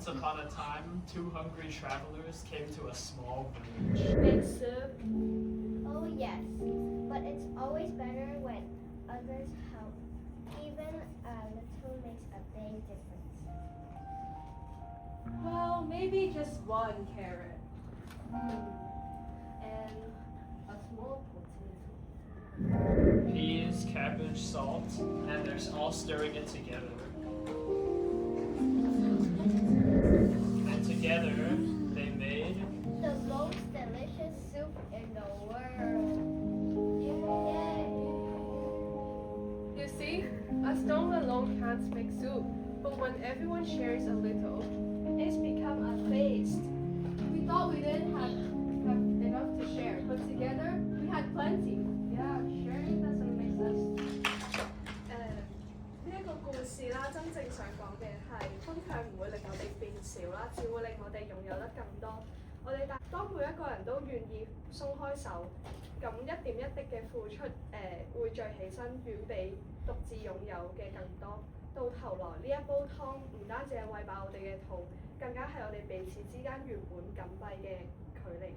Once upon a time, two hungry travelers came to a small village. Make soup. Oh yes, but it's always better when others help. Even a little makes a big difference. Well, maybe just one carrot. And a small potato. Peas, cabbage, salt, and they're all stirring it together. And together, they made The most delicious soup in the world. Yay! You see, a stone alone can't make soup, but when everyone shares a little, it's become a feast. We thought we didn't have enough to share, but together we had plenty. Yeah, sharing doesn't make us. 呢一個故事啦，真正想講嘅係分享唔會令我哋變少啦，只會令我哋擁有得更多。我哋當每一個人都願意鬆開手，咁一點一滴嘅付出，匯聚起身，遠比獨自擁有嘅更多。到頭來呢一煲湯唔單止係餵飽我哋嘅肚，更加係我哋彼此之間原本緊閉嘅距離。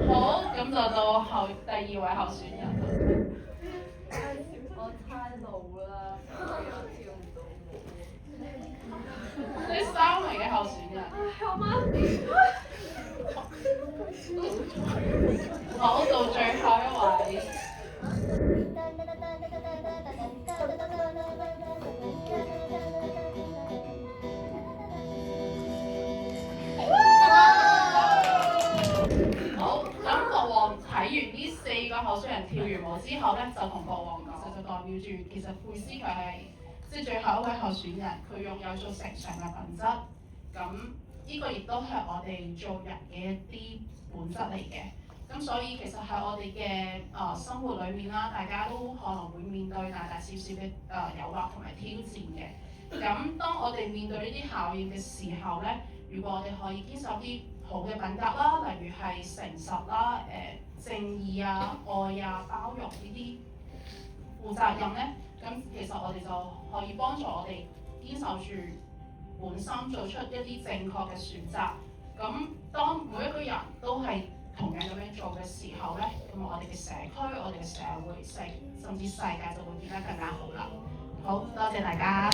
好，咁就到第二位候選人。我太老啦，所以我跳唔到舞。第三位嘅候選人。我媽咪。好，到最後一位。好，咁國王睇完呢4個候選人跳完舞之後咧，就同國王講，就代表住其實佩斯佢係最後一位候選人，佢擁有咗成上嘅品質。咁呢個亦都係我哋做人嘅一啲本質嚟嘅。咁所以其實喺我哋嘅生活裏面啦，大家都可能會面對大大小小嘅誘惑同埋挑戰嘅。咁當我哋面對呢啲考驗嘅時候咧，如果我哋可以堅守啲好嘅品格啦，例如係誠實啦、正義啊、愛啊、包容呢啲負責任咧，咁其實我哋就可以幫助我哋堅守住本心，做出一啲正確嘅選擇。咁當每一個人都係同樣咁樣做嘅時候咧，咁我哋嘅社區、我哋嘅社會甚至世界就會變得更加好啦。好多謝大家。